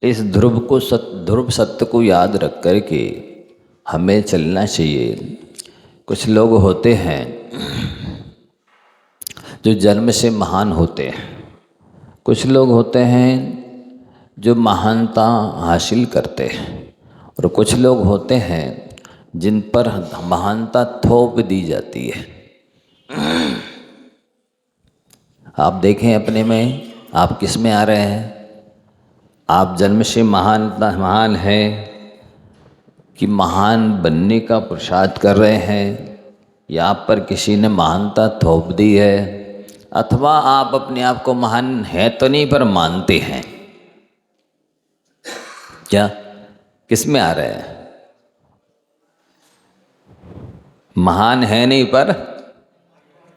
इस ध्रुव सत्य को याद रख कर के हमें चलना चाहिए। कुछ लोग होते हैं जो जन्म से महान होते हैं, कुछ लोग होते हैं जो महानता हासिल करते हैं, और कुछ लोग होते हैं जिन पर महानता थोप दी जाती है। आप देखें अपने में, आप किस में आ रहे हैं? आप जन्म से महान हैं कि महान बनने का पुरुषार्थ कर रहे हैं, या आप पर किसी ने महानता थोप दी है, अथवा आप अपने आप को महान है तो नहीं पर मानते हैं? क्या किस में आ रहे हैं? महान है नहीं पर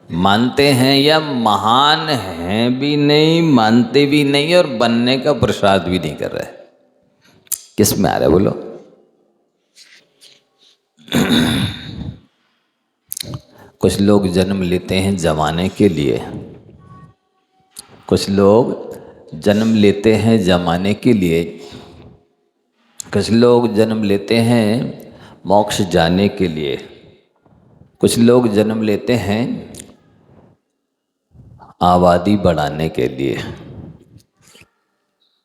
मानते हैं, या महान हैं भी नहीं, मानते भी नहीं, और बनने का पुरुषार्थ भी नहीं कर रहे? किस में आ रहे बोलो? कुछ लोग जन्म लेते हैं जमाने के लिए, कुछ लोग जन्म लेते हैं जमाने के लिए, कुछ लोग जन्म लेते हैं मोक्ष जाने के लिए, कुछ लोग जन्म लेते हैं आबादी बढ़ाने के लिए।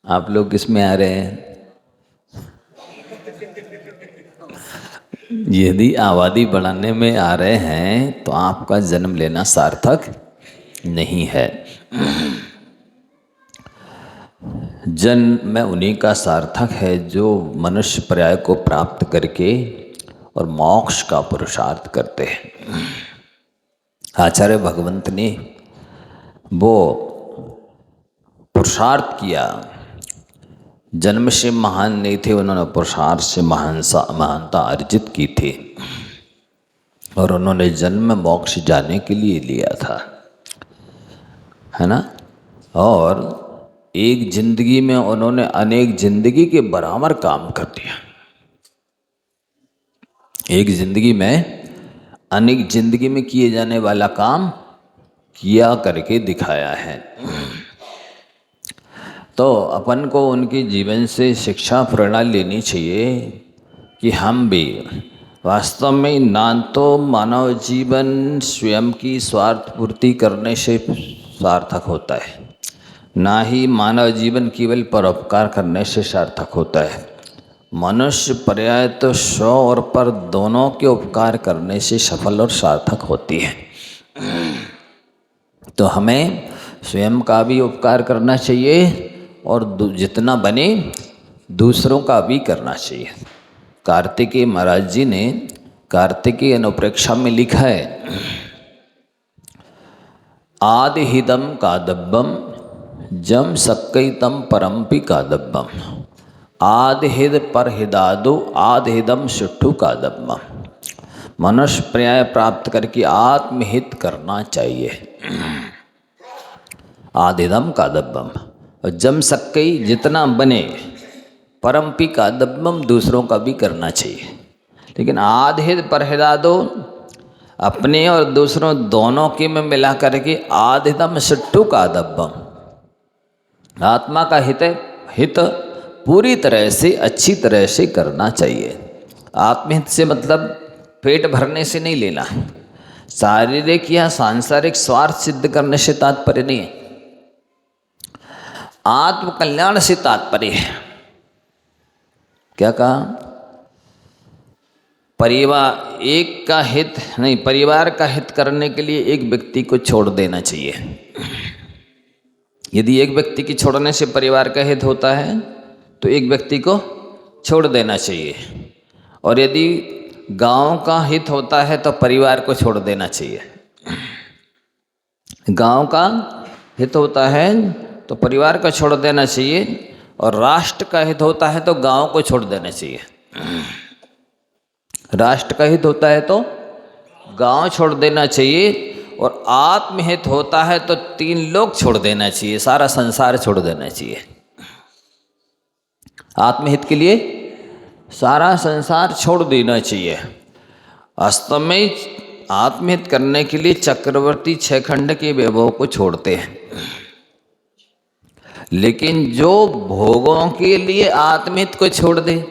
आप लोग किस में आ रहे हैं? यदि आबादी बढ़ाने में आ रहे हैं तो आपका जन्म लेना सार्थक नहीं है। जन्म उन्हीं का सार्थक है जो मनुष्य पर्याय को प्राप्त करके और मोक्ष का पुरुषार्थ करते हैं। आचार्य भगवंत ने वो पुरुषार्थ किया, जन्म से महान नहीं थे, उन्होंने पुरुषार्थ से महानता अर्जित की थी, और उन्होंने जन्म मोक्ष जाने के लिए लिया था, है ना। और एक जिंदगी में उन्होंने अनेक जिंदगी के बराबर काम कर दिया। एक जिंदगी में अनेक जिंदगी में किए जाने वाला काम किया करके दिखाया है। तो अपन को उनके जीवन से शिक्षा प्रेरणा लेनी चाहिए कि हम भी वास्तव में ना तो मानव जीवन स्वयं की स्वार्थ पूर्ति करने से सार्थक होता है, ना ही मानव जीवन केवल परोपकार करने से सार्थक होता है। मनुष्य पर्याय तो स्व और पर दोनों के उपकार करने से सफल और सार्थक होती है। तो हमें स्वयं का भी उपकार करना चाहिए और जितना बने दूसरों का भी करना चाहिए। कार्तिकेय महाराज जी ने कार्तिकेय अनुप्रेक्षा में लिखा है, आदिहिदम कादब्बम जम सक्कैतम परम्पि कादब्बम, आदिहिद परहिदादो आदिहिदम सुट्ठु कादब्बम। मनुष्य पर्याय प्राप्त करके आत्महित करना चाहिए। आदिदम कादब्बम, और जम सक्कई जितना बने, परम्पि कादब्बम दूसरों का भी करना चाहिए। लेकिन आदिहिद परहिदादो अपने और दूसरों दोनों के में मिला करके आदिदम सुट्ठु कादब्बम, आत्मा का हित पूरी तरह से अच्छी तरह से करना चाहिए। आत्महित से मतलब पेट भरने से नहीं लेना है, शारीरिक या सांसारिक स्वार्थ सिद्ध करने से तात्पर्य नहीं है, आत्म कल्याण से तात्पर्य है। क्या कहा? परिवार एक का हित नहीं, परिवार का हित करने के लिए एक व्यक्ति को छोड़ देना चाहिए। यदि एक व्यक्ति की छोड़ने से परिवार का हित होता है तो एक व्यक्ति को छोड़ देना चाहिए, और यदि गांव का हित होता है तो परिवार को छोड़ देना चाहिए। गांव का हित होता है तो परिवार को छोड़ देना चाहिए, और राष्ट्र का हित होता है तो गांव को छोड़ देना चाहिए। राष्ट्र का हित होता है तो गांव छोड़ देना चाहिए, और आत्महित होता है तो 3 लोग छोड़ देना चाहिए, सारा संसार छोड़ देना चाहिए। आत्महित के लिए सारा संसार छोड़ देना चाहिए। वास्तव में आत्महित करने के लिए चक्रवर्ती 6 खंड के वैभव को छोड़ते हैं, लेकिन जो भोगों के लिए आत्महित को छोड़ दे,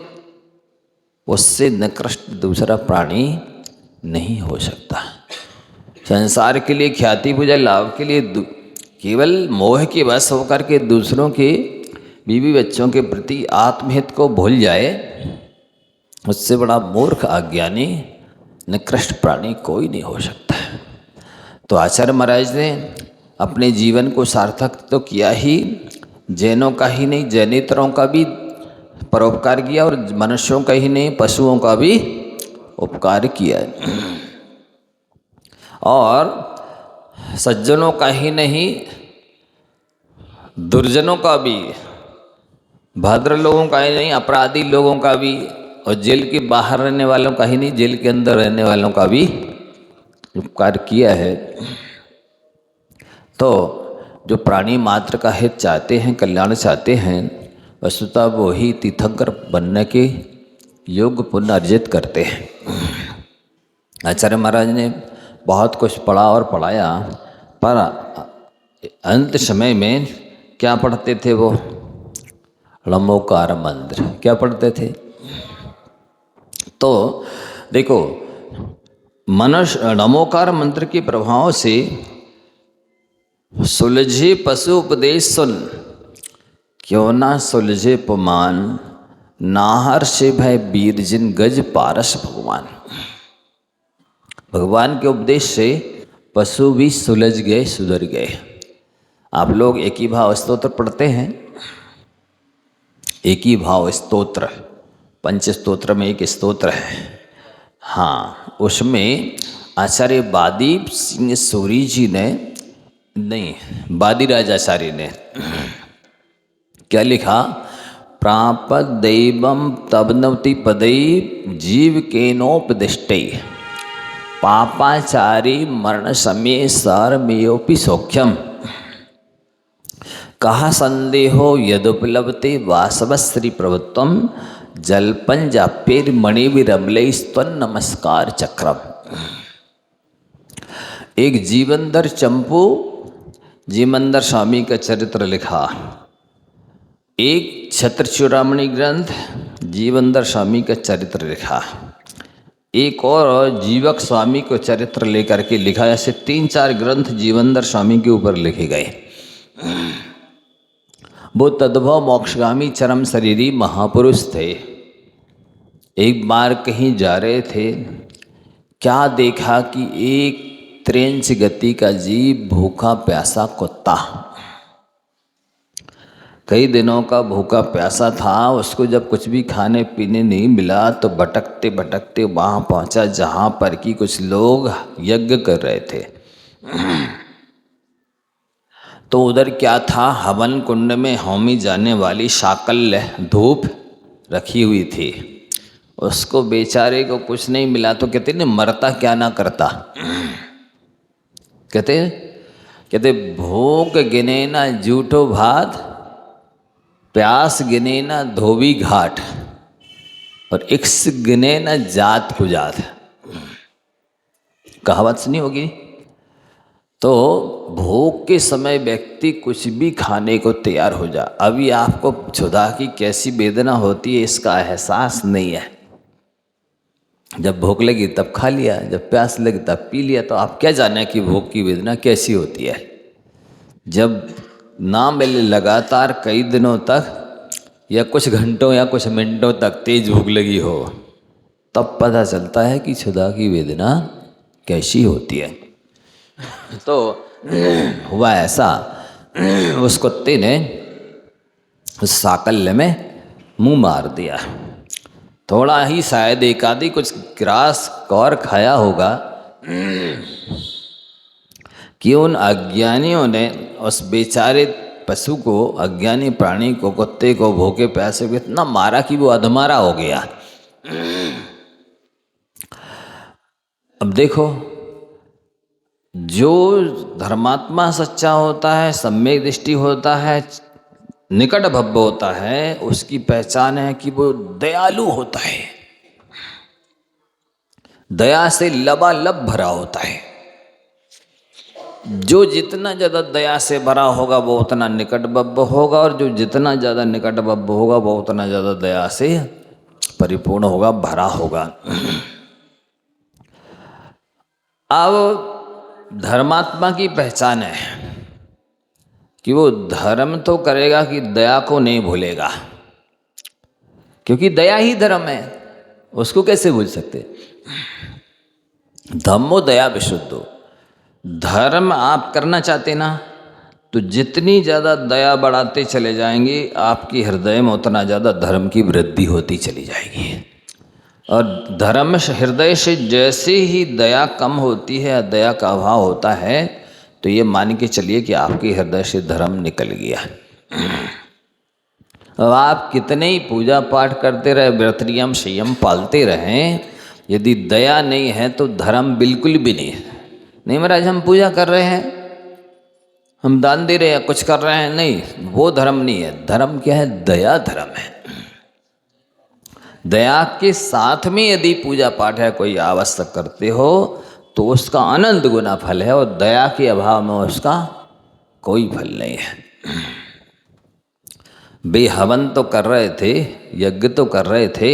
उससे निकृष्ट दूसरा प्राणी नहीं हो सकता। संसार के लिए, ख्याति पूजा लाभ के लिए केवल मोह के वश होकर के दूसरों के बीवी बच्चों के प्रति आत्महित को भूल जाए, उससे बड़ा मूर्ख अज्ञानी निकृष्ट प्राणी कोई नहीं हो सकता। तो आचार्य महाराज ने अपने जीवन को सार्थक तो किया ही, जैनों का ही नहीं जैनेतरों का भी परोपकार किया, और मनुष्यों का ही नहीं पशुओं का भी उपकार किया, और सज्जनों का ही नहीं दुर्जनों का भी, भद्र लोगों का ही नहीं अपराधी लोगों का भी, और जेल के बाहर रहने वालों का ही नहीं जेल के अंदर रहने वालों का भी उपकार किया है। तो जो प्राणी मात्र का हित चाहते हैं, कल्याण चाहते हैं, वस्तुतः वो ही तीर्थंकर बनने के योग्य पुण्य अर्जित करते हैं। आचार्य महाराज ने बहुत कुछ पढ़ा और पढ़ाया, पर अंत समय में क्या पढ़ते थे वो? नमोकार मंत्र। क्या पढ़ते थे? तो देखो, मनुष्य नमोकार मंत्र के प्रभाव से सुलझे पशु उपदेश सुन, क्यों ना सुलझे पुमान, नाहर से भय वीर जिन गज पारस भगवान। भगवान के उपदेश से पशु भी सुलझ गए, सुधर गए। आप लोग एक ही भाव स्तोत्र पढ़ते हैं, एक ही भाव स्तोत्र, पंच स्तोत्र में एक स्तोत्र है। हाँ, उसमें आचार्य बादीप सिंह सूरी जी ने, नहीं, बादीराज आचार्य ने क्या लिखा? प्रापद दैवम तबनवति पदई जीव केनोपदिष्टै, पापाचारी मरण समय सारमेयोपि सौख्यम, कहा संदेहो यदुपलब्धे वासवश्री प्रभुत्वम, जलपन जापेर मणिविरमले स्तन नमस्कार चक्रम। एक जीवनधर चंपू जीवनधर स्वामी का चरित्र लिखा, एक छत्र चूड़ामणि ग्रंथ जीवनधर स्वामी का चरित्र लिखा, एक और जीवक स्वामी को चरित्र लेकर के लिखा। ऐसे 3-4 ग्रंथ जीवनधर स्वामी के ऊपर लिखे गए। वो तद्भव मोक्षगामी चरम शरीरी महापुरुष थे। एक बार कहीं जा रहे थे, क्या देखा कि एक त्रेंच गति का जीव भूखा प्यासा कुत्ता, कई दिनों का भूखा प्यासा था, उसको जब कुछ भी खाने पीने नहीं मिला तो भटकते भटकते वहाँ पहुँचा जहाँ पर कि कुछ लोग यज्ञ कर रहे थे। तो उधर क्या था, हवन कुंड में होमी जाने वाली शाकल्य धूप रखी हुई थी। उसको बेचारे को कुछ नहीं मिला तो कहते न मरता क्या ना करता। कहते भूख गिने ना जूठो भात, प्यास गिने ना धोबी घाट, और इक्स गिने ना जात कुजात। कहावत सुनी होगी। तो भूख के समय व्यक्ति कुछ भी खाने को तैयार हो जा। अभी आपको क्षुधा की कैसी वेदना होती है इसका एहसास नहीं है। जब भूख लगी तब खा लिया, जब प्यास लगी तब पी लिया, तो आप क्या जाने कि भूख की वेदना कैसी होती है। जब ना मिले लगातार कई दिनों तक या कुछ घंटों या कुछ मिनटों तक तेज भूख लगी हो, तब पता चलता है कि क्षुधा की वेदना कैसी होती है। तो हुआ ऐसा, उस कुत्ते ने उस साकल्य में मुंह मार दिया। थोड़ा ही शायद एक आधी कुछ ग्रास और खाया होगा कि उन अज्ञानियों ने उस बेचारे पशु को, अज्ञानी प्राणी को, कुत्ते को, भूखे प्यासे को इतना मारा कि वो अधमारा हो गया। अब देखो, जो धर्मात्मा सच्चा होता है, सम्यक दृष्टि होता है, निकट भव्य होता है, उसकी पहचान है कि वो दयालु होता है, दया से लबालब भरा होता है। जो जितना ज़्यादा दया से भरा होगा वो उतना निकटबद्ध होगा, और जो जितना ज़्यादा निकटबद्ध होगा वो उतना ज़्यादा दया से परिपूर्ण होगा, भरा होगा। अब धर्मात्मा की पहचान है कि वो धर्म तो करेगा कि दया को नहीं भूलेगा, क्योंकि दया ही धर्म है, उसको कैसे भूल सकते। धम्मो दया विशुद्धो, धर्म आप करना चाहते ना, तो जितनी ज़्यादा दया बढ़ाते चले जाएंगे आपके हृदय में उतना ज़्यादा धर्म की वृद्धि होती चली जाएगी। और धर्म हृदय से जैसे ही दया कम होती है, दया का अभाव होता है, तो ये मान के चलिए कि आपके हृदय से धर्म निकल गया। अब आप कितने ही पूजा पाठ करते रहे, व्रत नियम संयम पालते रहें, यदि दया नहीं है तो धर्म बिल्कुल भी नहीं है। नहीं महाराज हम पूजा कर रहे हैं, हम दान दे रहे हैं, कुछ कर रहे हैं, नहीं, वो धर्म नहीं है। धर्म क्या है? दया धर्म है। दया के साथ में यदि पूजा पाठ है कोई आवश्यक करते हो तो उसका अनंत गुना फल है, और दया के अभाव में उसका कोई फल नहीं है। वे हवन तो कर रहे थे, यज्ञ तो कर रहे थे,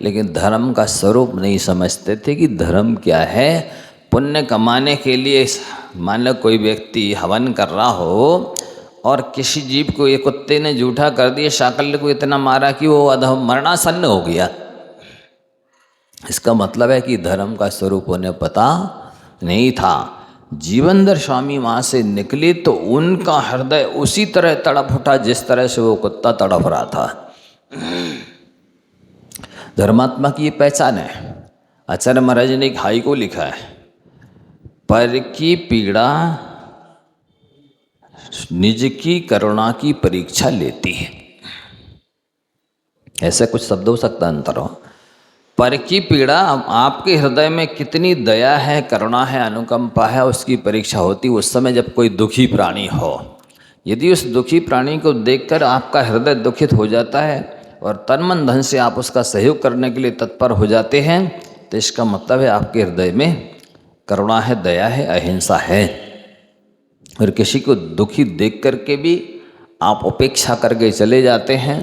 लेकिन धर्म का स्वरूप नहीं समझते थे कि धर्म क्या है। पुण्य कमाने के लिए मान लो कोई व्यक्ति हवन कर रहा हो और किसी जीव को, ये कुत्ते ने जूठा कर दिया, शाकल्य को इतना मारा कि वो अधम मरणासन्न हो गया, इसका मतलब है कि धर्म का स्वरूप उन्हें पता नहीं था। जीवनधर स्वामी वहाँ से निकले तो उनका हृदय उसी तरह तड़प उठा जिस तरह से वो कुत्ता तड़प रहा था। धर्मात्मा की ये पहचान है। आचार्य महाराज ने एक हाई को लिखा है, पर की पीड़ा निज की करुणा की परीक्षा लेती है। ऐसे कुछ शब्द हो सकता है अंतर हो। पर की पीड़ा, आपके हृदय में कितनी दया है, करुणा है, अनुकंपा है, उसकी परीक्षा होती उस समय जब कोई दुखी प्राणी हो। यदि उस दुखी प्राणी को देखकर आपका हृदय दुखित हो जाता है और तन मन धन से आप उसका सहयोग करने के लिए तत्पर हो जाते हैं, तो इसका मतलब है आपके हृदय में करुणा है, दया है, अहिंसा है। और किसी को दुखी देख करके भी आप उपेक्षा करके चले जाते हैं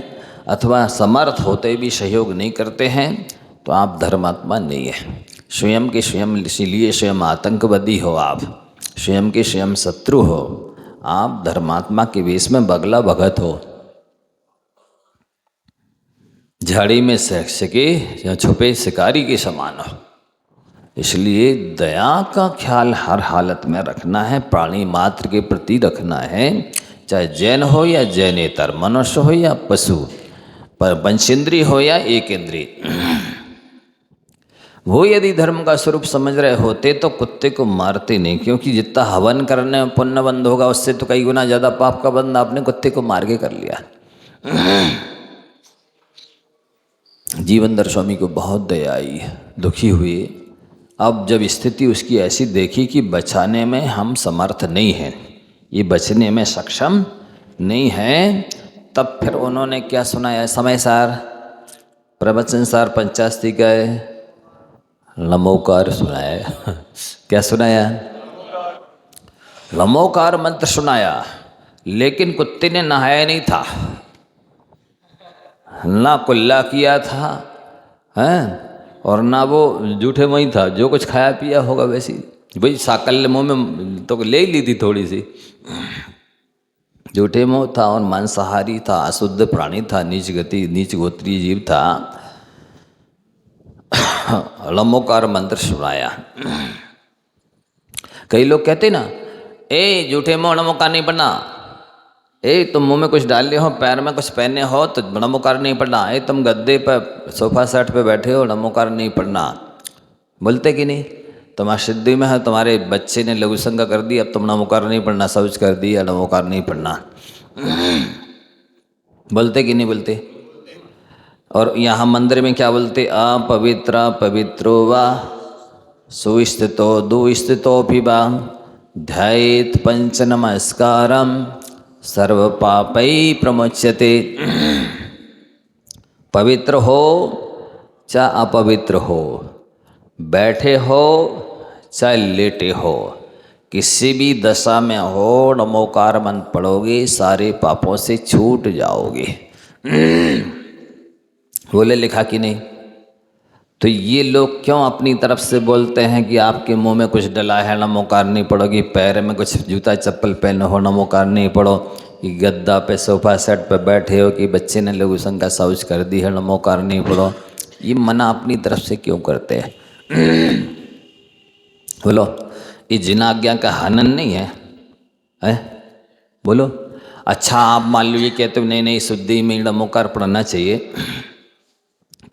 अथवा समर्थ होते भी सहयोग नहीं करते हैं, तो आप धर्मात्मा नहीं है। स्वयं के स्वयं, इसीलिए स्वयं आतंकवादी हो आप, स्वयं के स्वयं शत्रु हो आप, धर्मात्मा के वेश में बगला भगत हो, झाड़ी में सके या छुपे शिकारी के समान हो। इसलिए दया का ख्याल हर हालत में रखना है, प्राणी मात्र के प्रति रखना है, चाहे जैन हो या जैनेतर, मनुष्य हो या पशु, पर पंचेंद्रिय हो या एक इंद्रिय। वो यदि धर्म का स्वरूप समझ रहे होते तो कुत्ते को मारते नहीं, क्योंकि जितना हवन करने में पुण्य बंद होगा उससे तो कई गुना ज़्यादा पाप का बंद आपने कुत्ते को मार के कर लिया। जीवनधर स्वामी को बहुत दया आई, दुखी हुए। अब जब स्थिति उसकी ऐसी देखी कि बचाने में हम समर्थ नहीं हैं, ये बचने में सक्षम नहीं हैं, तब फिर उन्होंने क्या सुनाया? समय सार, प्रवचन सार, पंचास्ती गए, लमोकार सुनाया। क्या सुनाया? लमोकार मंत्र सुनाया। लेकिन कुत्ते ने नहाया नहीं था, ना कुल्ला किया था, हैं, और ना वो जूठे में ही था, जो कुछ खाया पिया होगा वैसी भाई साकल्य मुँह में तो ले ली थी थोड़ी सी, जूठे मुँह था और मांसाहारी था, अशुद्ध प्राणी था, नीच गति नीच गोत्रीय जीव था। लंबोकार मंत्र सुनाया। कई लोग कहते ना, ए जूठे मुँह नमोकार नहीं पढ़ना, ए तुम मुंह में कुछ डाल लिए हो, पैर में कुछ पहने हो तो नमोकार नहीं पढ़ना, ए तुम गद्दे पर सोफा सेट पे बैठे हो नमोकार नहीं पढ़ना। बोलते कि नहीं? तुम्हारा सिद्धि में है, तुम्हारे बच्चे ने लघु संज्ञा कर दी, अब तुम नमोकार नहीं पढ़ना, शौच कर दिया, नमोकार नहीं पढ़ना। बोलते कि नहीं बोलते? और यहाँ मंदिर में क्या बोलते? अपवित्र पवित्रो वा सुस्थितो दुस्थितोऽपि वा ध्यायेत् पंच नमस्कारम सर्व पापै प्रमुच्यते। पवित्र हो चाहे अपवित्र हो, बैठे हो चाहे लेटे हो, किसी भी दशा में हो नमोकार मंत्र पढ़ोगे सारे पापों से छूट जाओगे। बोले लिखा कि नहीं? तो ये लोग क्यों अपनी तरफ से बोलते हैं कि आपके मुंह में कुछ डला है नमोकार नहीं पढ़ोगी, पैर में कुछ जूता चप्पल पहने हो नमोकार नहीं पढ़ो, कि गद्दा पे सोफा सेट पे बैठे हो कि बच्चे ने लघु शंका शौच कर दी है नमोकार नहीं पढ़ो। ये मना अपनी तरफ से क्यों करते हैं? बोलो, ये जिन आज्ञा का हनन नहीं है, है? बोलो। अच्छा आप मान लीजिए कहते हो नहीं नहीं शुद्धि में नमोकार पढ़ना चाहिए,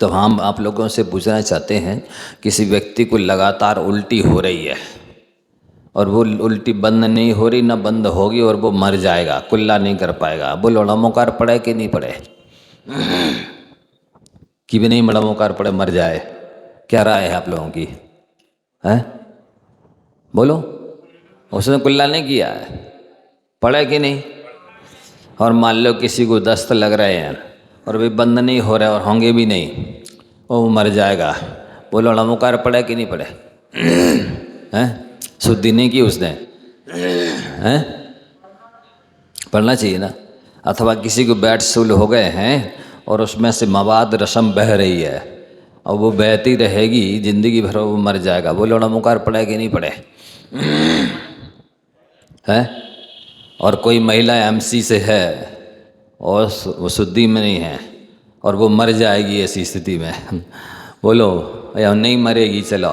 तो हम आप लोगों से पूछना चाहते हैं, किसी व्यक्ति को लगातार उल्टी हो रही है और वो उल्टी बंद नहीं हो रही, ना बंद होगी, और वो मर जाएगा, कुल्ला नहीं कर पाएगा, बोलो नमोकार पढ़े कि नहीं पढ़े? कि भी नहीं नमोकार पढ़े मर जाए? क्या राय है आप लोगों की? है बोलो। उसने कुल्ला नहीं किया है, पढ़े कि नहीं? और मान लो किसी को दस्त लग रहे हैं और वे बंद नहीं हो रहे और होंगे भी नहीं, वो मर जाएगा, बोलो नमोकार पढ़े कि नहीं पढ़े? हैं? शुद्धि नहीं की उसने, हैं? पढ़ना चाहिए ना। अथवा किसी को बैठ सूल हो गए हैं और उसमें से मवाद रसम बह रही है और वो बहती रहेगी जिंदगी भर, वो मर जाएगा, बोलो नमोकार पढ़े कि नहीं पढ़े? है? और कोई महिला एमसी से है और वो शुद्धि में नहीं है और वो मर जाएगी ऐसी स्थिति में, बोलो या नहीं मरेगी, चलो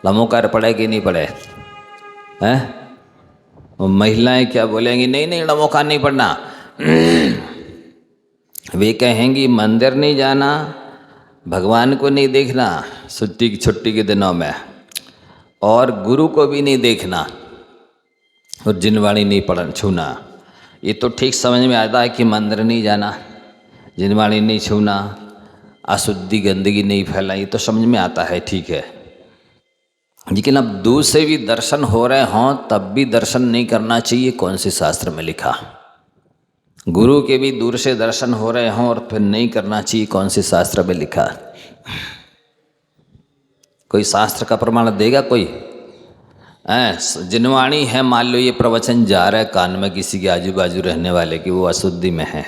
नमोकार पढ़े कि नहीं पढ़े? हैं? वो महिलाएं क्या बोलेंगी? नहीं नहीं नमोकार नहीं पढ़ना। वे कहेंगी मंदिर नहीं जाना, भगवान को नहीं देखना छुट्टी के दिनों में, और गुरु को भी नहीं देखना, और जिनवाणी नहीं पढ़ना छूना। ये तो ठीक समझ में आता है कि मंदिर नहीं जाना, जिनवाणी नहीं छूना, अशुद्धि गंदगी नहीं फैलाई, तो समझ में आता है, ठीक है। लेकिन अब दूर से भी दर्शन हो रहे हों तब भी दर्शन नहीं करना चाहिए, कौन से शास्त्र में लिखा? गुरु के भी दूर से दर्शन हो रहे हों और फिर नहीं करना चाहिए, कौन से शास्त्र में लिखा? कोई शास्त्र का प्रमाण देगा कोई? जिनवाणी है, मान लो ये प्रवचन जा रहा है कान में किसी के आजू बाजू रहने वाले की, वो अशुद्धि में है,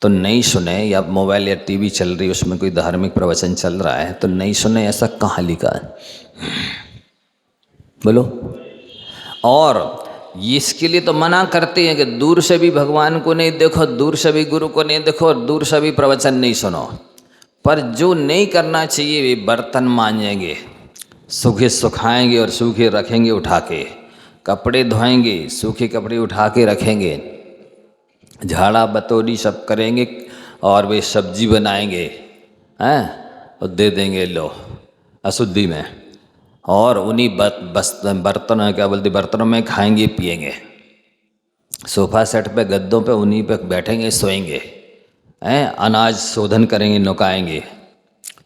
तो नहीं सुने, या मोबाइल या टीवी चल रही उसमें कोई धार्मिक प्रवचन चल रहा है तो नहीं सुने, ऐसा कहाँ लिखा है? बोलो। और इसके लिए तो मना करते हैं कि दूर से भी भगवान को नहीं देखो, दूर से भी गुरु को नहीं देखो, और दूर से भी प्रवचन नहीं सुनो। पर जो नहीं करना चाहिए, वे बर्तन मांजेंगे, सूखे सुखाएंगे और सूखे रखेंगे उठा के, कपड़े धोएंगे, सूखे कपड़े उठा के रखेंगे, झाड़ा बतौली सब करेंगे, और वे सब्जी बनाएंगे, हैं, और दे देंगे लो अशुद्धि में, और उन्हीं बर्तनों, क्या बोलते, बर्तनों में खाएंगे पिएंगे, सोफा सेट पे गद्दों पे उन्हीं पे बैठेंगे सोएंगे, हैं, अनाज शोधन करेंगे, नुकाएंगे।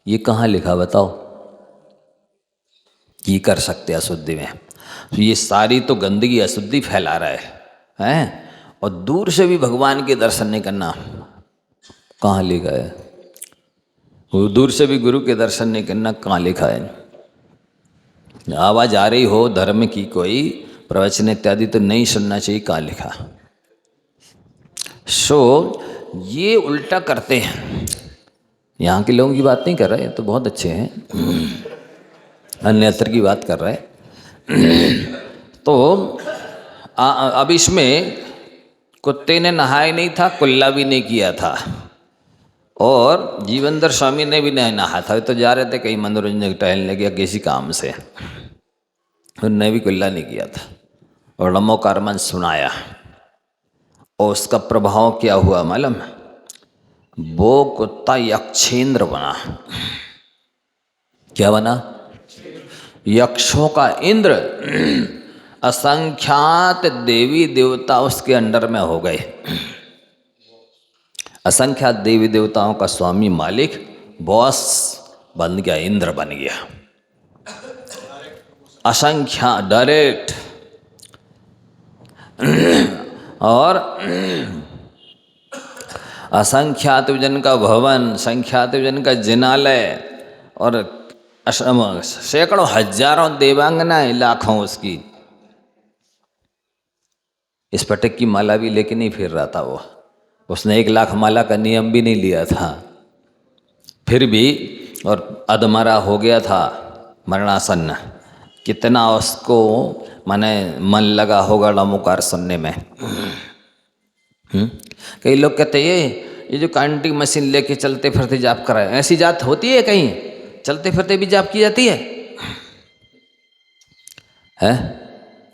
ये कहाँ लिखा बताओ? ये कर सकते अशुद्धि में? तो ये सारी तो गंदगी अशुद्धि फैला रहा है? और दूर से भी भगवान के दर्शन नहीं करना, कहाँ लिखा है? वो दूर से भी गुरु के दर्शन नहीं करना, कहाँ लिखा है? आवाज़ आ रही हो धर्म की कोई प्रवचन इत्यादि तो नहीं सुनना चाहिए, कहाँ लिखा? ये उल्टा करते हैं। यहाँ के लोगों की बात नहीं कर रहे, तो बहुत अच्छे हैं, अन्यत्र की बात कर रहे हैं। तो अब इसमें कुत्ते ने नहाया नहीं था, कुल्ला भी नहीं किया था, और जीवनधर स्वामी ने भी नहीं नहा था, तो जा रहे थे कहीं मनोरंजन टहलने गया किसी काम से, उन्होंने भी कुल्ला नहीं किया था, और नमोकार मंत्र सुनाया, और उसका प्रभाव क्या हुआ मालूम? वो कुत्ता यक्षेंद्र बना। क्या बना? यक्षों का इंद्र। असंख्यात देवी देवता उसके अंडर में हो गए, असंख्यात देवी देवताओं का स्वामी, मालिक, बॉस बन गया, इंद्र बन गया, असंख्या डायरेक्ट। और असंख्यात जन का भवन, संख्यात जन का जिनालय, और सैकड़ों हजारों देवांगनाएं, लाखों उसकी स्फटिक की माला भी लेके नहीं फिर रहा था वो, उसने 1 लाख माला का नियम भी नहीं लिया था, फिर भी और अधमरा हो गया था, मरणासन्न। कितना उसको माने मन लगा होगा लमोकार सुनने में। कई लोग कहते हैं ये जो काउंटिंग मशीन लेके चलते फिरते जाप कराए, ऐसी जात होती है कहीं? चलते फिरते भी जाप की जाती है?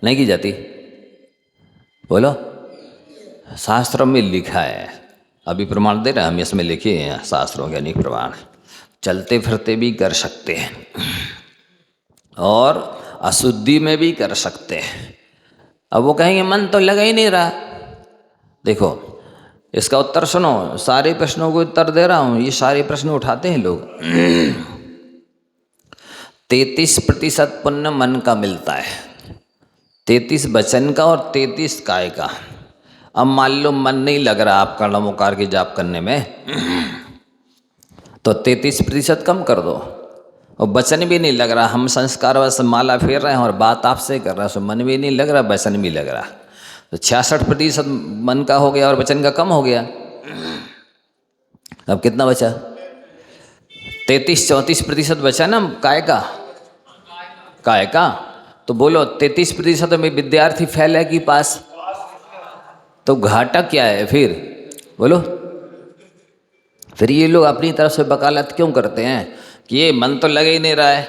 नहीं की जाती? बोलो। शास्त्रों में लिखा है, अभी प्रमाण दे रहे हैं हम, इसमें लिखे हैं शास्त्रों के अनेक प्रमाण। चलते फिरते भी कर सकते हैं और अशुद्धि में भी कर सकते हैं। अब वो कहेंगे मन तो लगा ही नहीं रहा। देखो इसका उत्तर सुनो, सारे प्रश्नों को उत्तर दे रहा हूँ, ये सारे प्रश्न उठाते हैं लोग। 33% पुण्य मन का मिलता है, 33 वचन का और 33 काय का। अब मान लो मन नहीं लग रहा आपका लमोकार के जाप करने में, तो 33% कम कर दो। और वचन भी नहीं लग रहा, हम संस्कार बस माला फेर रहे हैं और बात आपसे कर रहा है, सो मन भी नहीं लग रहा, वचन भी लग रहा, तो 66% मन का हो गया और वचन का कम हो गया। अब कितना बचा? 33-34% बचा ना काय का। काय का तो बोलो 33% में विद्यार्थी फेल है कि पास? तो घाटा क्या है फिर? बोलो। फिर ये लोग अपनी तरफ से वकालत क्यों करते हैं कि ये मन तो लगे ही नहीं रहा है,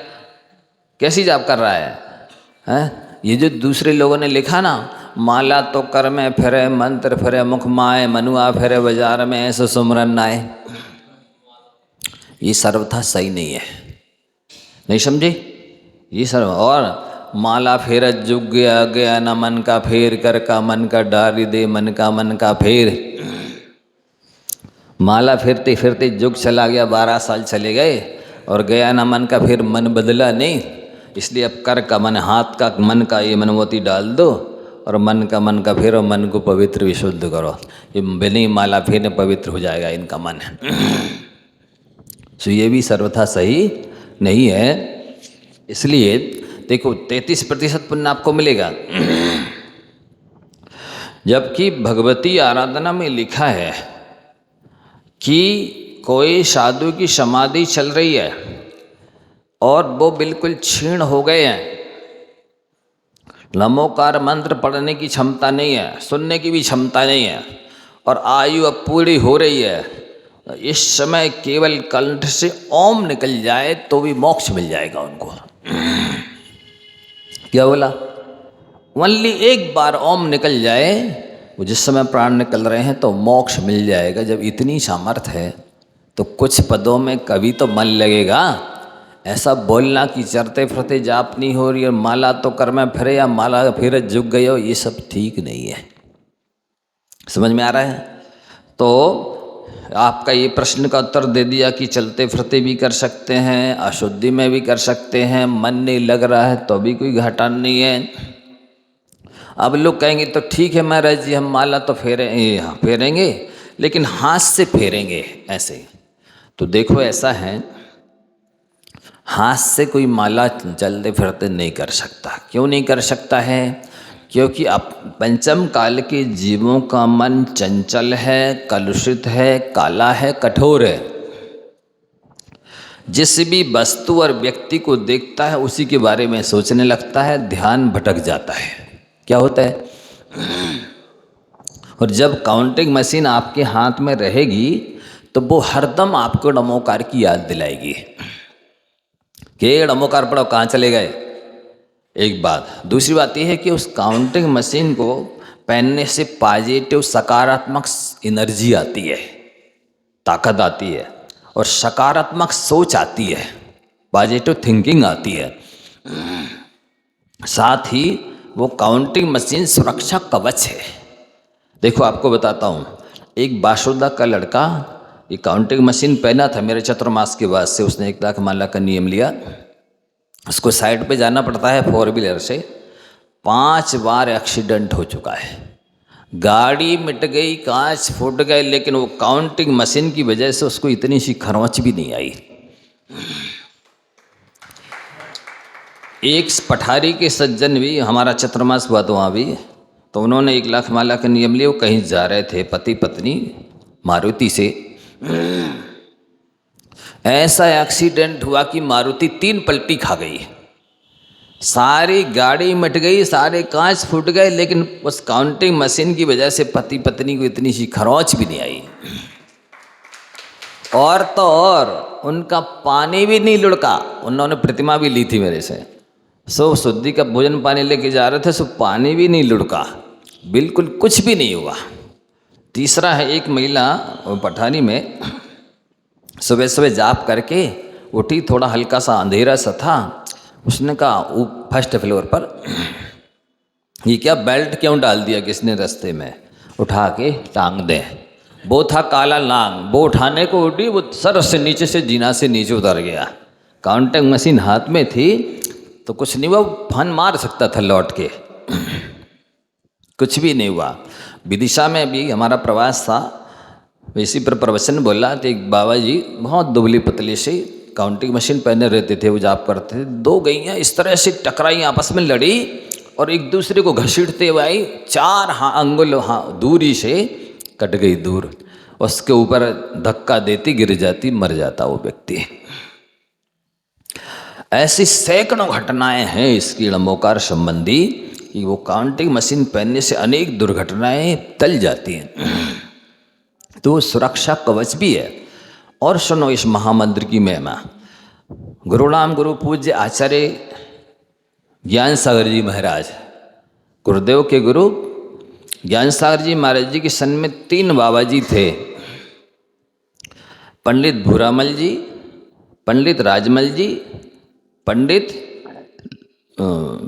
कैसी जाप कर रहा है? ये जो दूसरे लोगों ने लिखा ना, माला तो कर में फिरे, मंत्र फिरे मुख माए, मनुआ फिरे बाजार में, ऐसे सुमरन आए, ये सर्वथा सही नहीं है। नहीं समझे? ये सर्व और माला फेर जुग गया गया न मन का फेर, कर का मन का डारी दे, मन का फेर। माला फिरते फिरते जुग चला गया, 12 साल चले गए और गया ना मन का, फिर मन बदला नहीं। इसलिए अब कर का मन, हाथ का मन का ये मनमोती डाल दो और मन का फिर, और मन को पवित्र विशुद्ध करो। ये बिना माला फिर पवित्र हो जाएगा इनका मन। तो ये भी सर्वथा सही नहीं है। इसलिए देखो 33% पुण्य आपको मिलेगा, जबकि भगवती आराधना में लिखा है कि कोई साधु की समाधि चल रही है और वो बिल्कुल क्षीण हो गए हैं, लमोकार मंत्र पढ़ने की क्षमता नहीं है, सुनने की भी क्षमता नहीं है, और आयु अब पूरी हो रही है, इस समय केवल कंठ से ओम निकल जाए तो भी मोक्ष मिल जाएगा उनको। क्या बोला? ओनली एक बार ओम निकल जाए, वो जिस समय प्राण निकल रहे हैं तो मोक्ष मिल जाएगा। जब इतनी सामर्थ्य है तो कुछ पदों में कभी तो मन लगेगा। ऐसा बोलना कि चरते फिरते जाप नहीं हो रही और माला तो कर में फिरे या माला फिर झुक गए हो, ये सब ठीक नहीं है। समझ में आ रहा है? तो आपका ये प्रश्न का उत्तर दे दिया कि चलते फिरते भी कर सकते हैं, अशुद्धि में भी कर सकते हैं, मन नहीं लग रहा है तो भी कोई घाटा नहीं है। अब लोग कहेंगे तो ठीक है महाराज जी, हम माला तो फेरेंगे लेकिन हाथ से फेरेंगे ऐसे। तो देखो ऐसा है, हाथ से कोई माला चलते फिरते नहीं कर सकता। क्यों नहीं कर सकता है? क्योंकि अब पंचम काल के जीवों का मन चंचल है, कलुषित है, काला है, कठोर है। जिस भी वस्तु और व्यक्ति को देखता है उसी के बारे में सोचने लगता है, ध्यान भटक जाता है। क्या होता है? और जब काउंटिंग मशीन आपके हाथ में रहेगी तो वो हरदम आपको नमोकार की याद दिलाएगी कि नमोकार पढ़ो, कहाँ चले गए। एक बात। दूसरी बात यह है कि उस काउंटिंग मशीन को पहनने से पॉजिटिव सकारात्मक एनर्जी आती है, ताकत आती है, और सकारात्मक सोच आती है, पॉजिटिव थिंकिंग आती है। साथ ही वो काउंटिंग मशीन सुरक्षा कवच है। देखो आपको बताता हूँ, एक बासुदा का लड़का ये काउंटिंग मशीन पहना था मेरे चतुर्मास के बाद से, उसने 1 लाख माला का नियम लिया। उसको साइड पे जाना पड़ता है 4 व्हीलर से, 5 बार एक्सीडेंट हो चुका है, गाड़ी मिट गई, कांच फूट गए, लेकिन वो काउंटिंग मशीन की वजह से उसको इतनी सी खरोंच भी नहीं आई। एक पठारी के सज्जन भी, हमारा चतुर्मास हुआ तो वहाँ भी, तो उन्होंने 1 लाख माला का नियम लिया। वो कहीं जा रहे थे पति पत्नी मारुति से, ऐसा एक्सीडेंट हुआ कि मारुति 3 पलटी खा गई, सारी गाड़ी मिट गई, सारे कांच फूट गए, लेकिन उस काउंटिंग मशीन की वजह से पति पत्नी को इतनी सी खरोंच भी नहीं आई। और तो और उनका पानी भी नहीं लुढ़का। उन्होंने प्रतिमा भी ली थी मेरे से, सो शुद्धि का भोजन पानी लेके जा रहे थे, सो पानी भी नहीं लुढ़का, बिल्कुल कुछ भी नहीं हुआ। तीसरा है, एक महिला पठानी में सुबह सुबह जाप करके उठी, थोड़ा हल्का सा अंधेरा सा था, उसने कहा फर्स्ट फ्लोर पर ये क्या बेल्ट क्यों डाल दिया किसने रास्ते में, उठा के टांग दे। वो था काला नांग, वो उठाने को उठी, वो सर से नीचे से जीना से नीचे उतर गया। काउंटिंग मशीन हाथ में थी तो कुछ नहीं हुआ, फन मार सकता था लौट के, कुछ भी नहीं हुआ। विदिशा में भी हमारा प्रवास था, इसी पर प्रवचन बोला तो एक बाबा जी बहुत दुबली पतली से काउंटिंग मशीन पहने रहते थे, वो जाप करते थे। 2 गैयाँ इस तरह से टकराई, आपस में लड़ी और एक दूसरे को घसीटते हुए आई, 4 अंगुल दूरी से कट गई दूर, उसके ऊपर धक्का देती गिर जाती, मर जाता वो व्यक्ति। ऐसी सैकड़ों घटनाएं हैं इसकी लंबोकार संबंधी कि वो काउंटिंग मशीन पहनने से अनेक दुर्घटनाएं टल जाती हैं। तो सुरक्षा कवच भी है। और सुनो इस महामंत्र की महिमा। गुरुनाम गुरु पूज्य आचार्य ज्ञान सागर जी महाराज, गुरुदेव के गुरु ज्ञान सागर जी महाराज जी के सन में 3 बाबा जी थे, पंडित भूरामल जी, पंडित राजमल जी, पंडित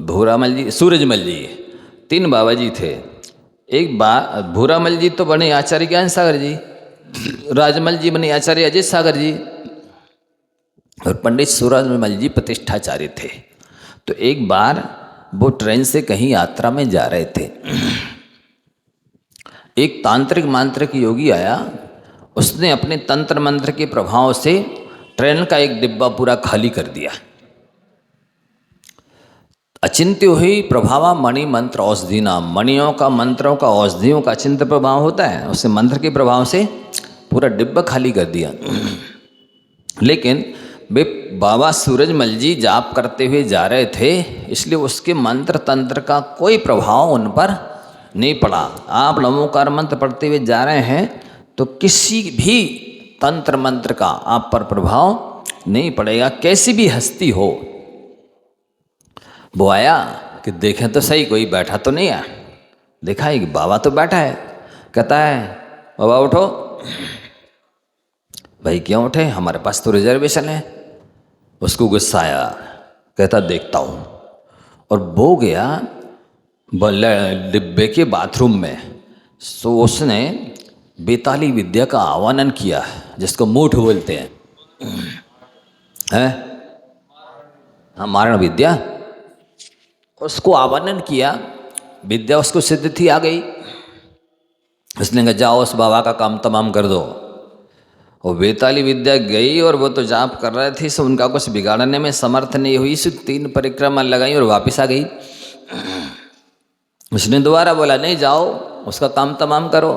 भूरामल जी, सूरजमल जी, 3 बाबा जी थे। एक बार भूरामल जी तो बने आचार्य ज्ञान सागर जी, राजमल जी बने आचार्य अजय सागर जी, और पंडित सूरजमल जी प्रतिष्ठाचार्य थे। तो एक बार वो ट्रेन से कहीं यात्रा में जा रहे थे, एक तांत्रिक मांत्रिक योगी आया, उसने अपने तंत्र मंत्र के प्रभाव से ट्रेन का एक डिब्बा पूरा खाली कर दिया। अचिंत्य हुई प्रभावा मणि मंत्र औषधि नाम, मणियों का मंत्रों का औषधियों का अचिंत्य प्रभाव होता है, उससे मंत्र के प्रभाव से पूरा डिब्बा खाली कर दिया। लेकिन वे बाबा सूरजमल जी जाप करते हुए जा रहे थे, इसलिए उसके मंत्र तंत्र का कोई प्रभाव उन पर नहीं पड़ा। आप नमोकार मंत्र पढ़ते हुए जा रहे हैं तो किसी भी तंत्र मंत्र का आप पर प्रभाव नहीं पड़ेगा, कैसी भी हस्ती हो। वो आया कि देखें तो सही कोई बैठा तो नहीं है, देखा एक बाबा तो बैठा है, कहता है बाबा उठो। भाई क्यों उठे, हमारे पास तो रिजर्वेशन है। उसको गुस्सा आया, कहता देखता हूँ, और वो गया डिब्बे के बाथरूम में। सो उसने बेताली विद्या का आह्वान किया, जिसको मूठ बोलते हैं, हाँ मारण विद्या, उसको आह्वान किया। विद्या उसको सिद्ध थी, आ गई। उसने कहा जाओ उस बाबा का काम तमाम कर दो। वो बेताली विद्या गई और वो तो जाप कर रहे थे, सो उनका कुछ बिगाड़ने में समर्थ नहीं हुई। सो 3 परिक्रमा लगाई और वापस आ गई। उसने दोबारा बोला नहीं जाओ उसका काम तमाम करो,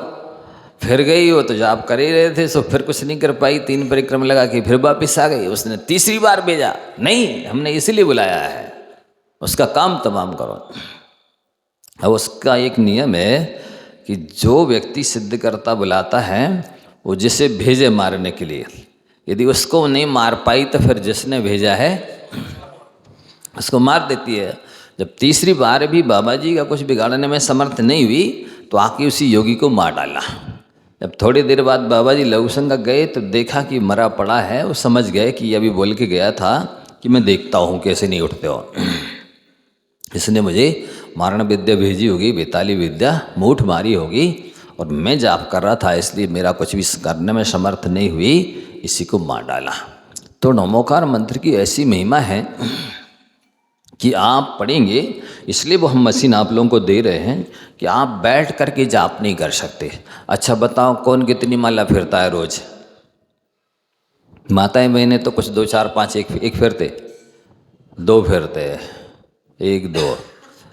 फिर गई। वो तो जाप कर ही रहे थे, सो फिर कुछ नहीं कर पाई, 3 परिक्रमा लगा के फिर वापस आ गई। उसने तीसरी बार भेजा, नहीं हमने इसीलिए बुलाया है, उसका काम तमाम करो। अब उसका एक नियम है कि जो व्यक्ति सिद्ध करता बुलाता है वो जिसे भेजे मारने के लिए, यदि उसको नहीं मार पाई तो फिर जिसने भेजा है उसको मार देती है। जब तीसरी बार भी बाबा जी का कुछ बिगाड़ने में समर्थ नहीं हुई तो आके उसी योगी को मार डाला। जब थोड़ी देर बाद बाबा जी लघुशंका गए तो देखा कि मरा पड़ा है। वो समझ गए कि अभी बोल के गया था कि मैं देखता हूँ कैसे नहीं उठते हो, इसने मुझे मारण विद्या भेजी होगी, बेताली विद्या मूठ मारी होगी, और मैं जाप कर रहा था इसलिए मेरा कुछ भी करने में समर्थ नहीं हुई, इसी को मार डाला। तो नमोकार मंत्र की ऐसी महिमा है कि आप पढ़ेंगे, इसलिए वो हम मशीन आप लोगों को दे रहे हैं कि आप बैठ करके जाप नहीं कर सकते। अच्छा बताओ कौन कितनी माला फिरता है रोज? माताएं बहनें तो कुछ 2 4 5 एक फिरते, 2 फिरते, 1 2,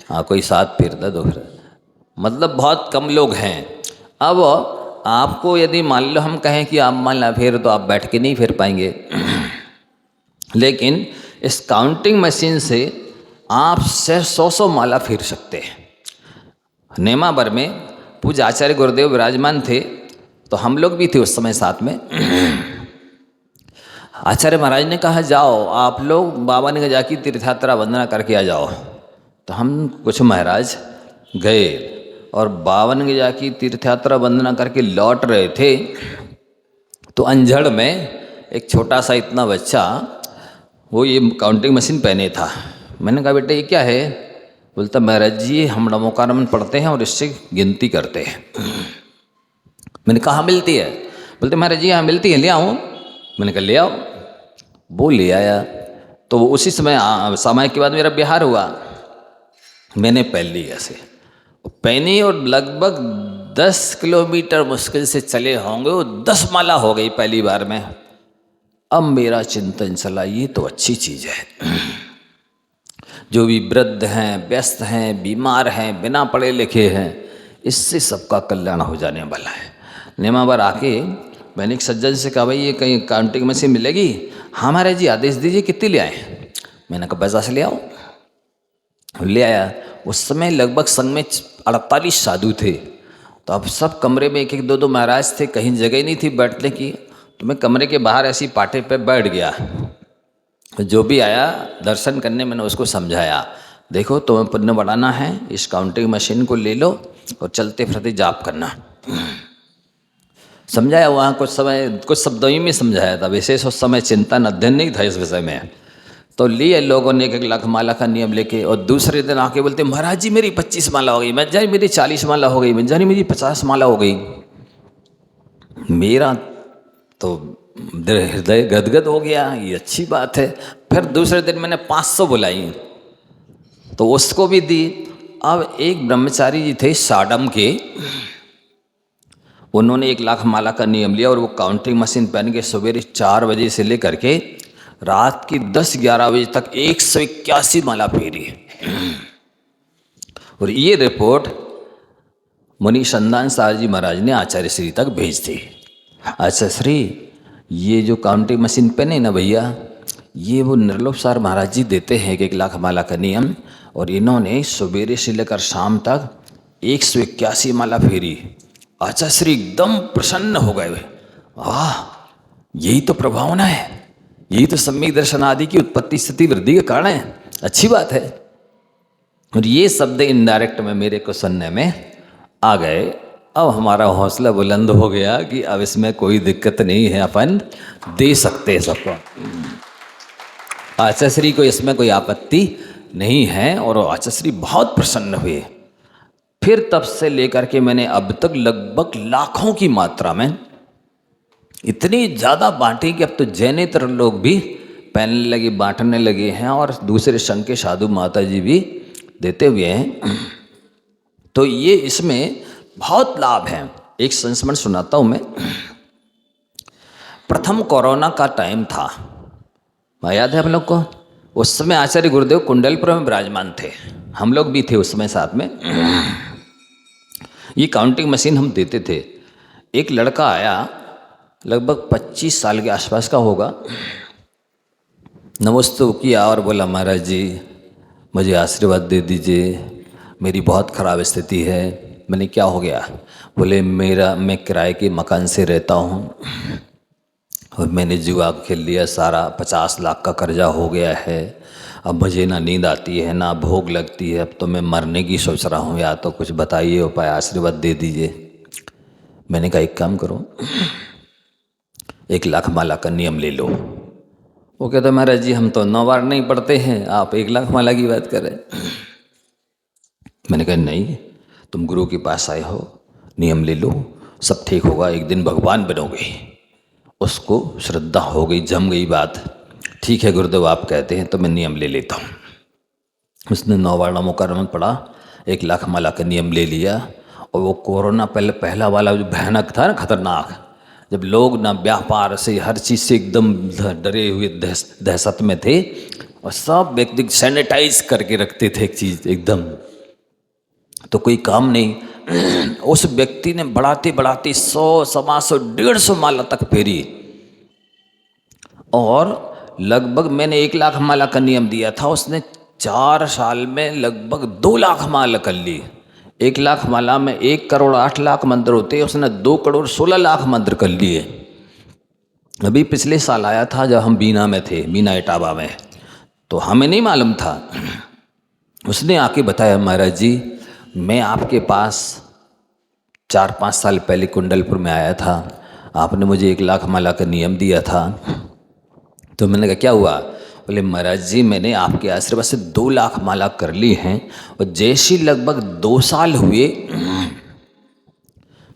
हाँ कोई 7 फिरता, 2 फिरता। मतलब बहुत कम लोग हैं। अब आपको यदि मान लो हम कहें कि आप माला फेर, तो आप बैठ के नहीं फेर पाएंगे। लेकिन इस काउंटिंग मशीन से आप 100 माला फेर सकते हैं। नेमावर में पूज्य आचार्य गुरुदेव विराजमान थे, तो हम लोग भी थे उस समय साथ में। आचार्य महाराज ने कहा जाओ आप लोग बाबा ने जाके तीर्थ यात्रा वंदना करके आ जाओ। तो हम कुछ महाराज गए और बावन गजा की तीर्थ यात्रा वंदना करके लौट रहे थे, तो अंजड़ में एक छोटा सा इतना बच्चा वो ये काउंटिंग मशीन पहने था। मैंने कहा बेटा ये क्या है? बोलता महाराज जी हम नमोकारमन पढ़ते हैं और इससे गिनती करते हैं। मैंने कहा हाँ मिलती है? बोलते महाराज जी हाँ मिलती है, ले आऊँ? मैंने कहा ले आओ। वो ले आया। तो वो उसी समय के बाद मेरा बिहार हुआ। मैंने पहन ली ऐसे पहनी और लगभग 10 किलोमीटर मुश्किल से चले होंगे, वो 10 माला हो गई पहली बार में। अब मेरा चिंतन चला ये तो अच्छी चीज़ है। जो भी वृद्ध हैं, व्यस्त हैं, बीमार हैं, बिना पढ़े लिखे हैं, इससे सबका कल्याण हो जाने वाला है। नेमावर आके मैंने एक सज्जन से कहा भाई ये कहीं काउंटिंग मशीन मिलेगी? हाँ महाराज जी आदेश दीजिए कितनी ले आए? मैंने कहा 50 ले आओ। ले आया। उस समय लगभग संघ में 48 साधु थे। तो अब सब कमरे में एक एक दो दो महाराज थे, कहीं जगह नहीं थी बैठने की। तो मैं कमरे के बाहर ऐसी पाटे पे बैठ गया। जो भी आया दर्शन करने, मैंने उसको समझाया देखो तुम्हें पुण्य बढ़ाना है, इस काउंटिंग मशीन को ले लो और चलते फिरते जाप करना। समझाया वहाँ कुछ शब्दों ही में समझाया था, विशेष उस समय चिंतन अध्ययन नहीं था इस विषय में। तो लिए लोगों ने 1 लाख माला का नियम लेके, और दूसरे दिन आके बोलते महाराज जी मेरी 25 माला हो गई, मैं जानी मेरी 40 माला हो गई, मैं जानी मेरी 50 माला हो गई। मेरा तो हृदय गदगद हो गया, ये अच्छी बात है। फिर दूसरे दिन मैंने 500 बुलाई तो उसको भी दी। अब एक ब्रह्मचारी जी थे साडम के, उन्होंने 1 लाख माला का नियम लिया और वो काउंटिंग मशीन पहन के सवेरे 4 बजे से लेकर के रात की 10-11 बजे तक 181 माला फेरी। और ये रिपोर्ट मुनि संदान सार जी महाराज ने आचार्य श्री तक भेज दी। आचार्य श्री ये जो काउंटिंग मशीन पहने ना भैया, ये वो निर्लोभ सार महाराज जी देते हैं 1 लाख माला का नियम, और इन्होंने सवेरे से लेकर शाम तक 181 माला फेरी। आचार्य श्री एकदम प्रसन्न हो गए। वाह यही तो प्रभावना है, यही तो सम्यक दर्शन आदि की उत्पत्ति स्थिति वृद्धि का कारण है, अच्छी बात है। और ये शब्द इनडायरेक्ट में मेरे को सुनने में आ गए। अब हमारा हौसला बुलंद हो गया कि अब इसमें कोई दिक्कत नहीं है, अपन दे सकते हैं सबको। आचार्य श्री को इसमें कोई आपत्ति नहीं है और आचार्य श्री बहुत प्रसन्न हुए। फिर तब से लेकर के मैंने अब तक लगभग लाखों की मात्रा में इतनी ज़्यादा बांटी कि अब तो जैनेतर लोग भी पहनने लगे, बांटने लगे हैं, और दूसरे संघ के साधु माता जी भी देते हुए हैं। तो ये इसमें बहुत लाभ है। एक संस्मरण सुनाता हूँ मैं। प्रथम कोरोना का टाइम था, याद है हम लोग को? उस समय आचार्य गुरुदेव कुंडलपुर में विराजमान थे, हम लोग भी थे उस समय साथ में। ये काउंटिंग मशीन हम देते थे। एक लड़का आया, लगभग 25 साल के आसपास का होगा, नमस्ते किया और बोला महाराज जी मुझे आशीर्वाद दे दीजिए, मेरी बहुत ख़राब स्थिति है। मैंने क्या हो गया? बोले मैं किराए के मकान से रहता हूँ और मैंने जुआ खेल लिया, सारा 50 लाख का कर्जा हो गया है। अब मुझे ना नींद आती है ना भूख लगती है, अब तो मैं मरने की सोच रहा हूँ, या तो कुछ बताइए उपाय, आशीर्वाद दे दीजिए। मैंने कहा एक काम करो, 1 लाख माला का नियम ले लो। वो कहता महाराज जी हम तो 9 बार नहीं पढ़ते हैं, आप 1 लाख माला की बात कर रहे हैं। मैंने कहा नहीं, तुम गुरु के पास आए हो, नियम ले लो, सब ठीक होगा, एक दिन भगवान बनोगे। उसको श्रद्धा हो गई, जम गई बात। ठीक है गुरुदेव आप कहते हैं तो मैं नियम ले लेता हूँ। उसने 9 बार नमोकारमन पढ़ा, 1 लाख माला का नियम ले लिया। और वो कोरोना पहला वाला जो भयानक था ना, खतरनाक, जब लोग ना व्यापार से हर चीज़ से एकदम डरे हुए दहशत में थे, और सब व्यक्ति सैनिटाइज करके रखते थे एक चीज़ एकदम। तो कोई काम नहीं। उस व्यक्ति ने बढ़ाते बढ़ाते 100, 125, 150 माला तक फेरी, और लगभग मैंने 1 लाख माला का नियम दिया था, उसने 4 साल में लगभग 2 लाख माला कर ली। 1 लाख माला में 1 करोड़ 8 लाख मंत्र होते, उसने 2 करोड़ 16 लाख मंत्र कर लिए। अभी पिछले साल आया था जब हम बीना में थे, बीना इटावा में, तो हमें नहीं मालूम था। उसने आके बताया, महाराज जी मैं आपके पास 4-5 साल पहले कुंडलपुर में आया था, आपने मुझे 1 लाख माला का नियम दिया था। तो मैंने कहा क्या हुआ? बोले महाराज जी मैंने आपके आशीर्वाद से 2 लाख माला कर ली हैं, और जैसी लगभग 2 साल हुए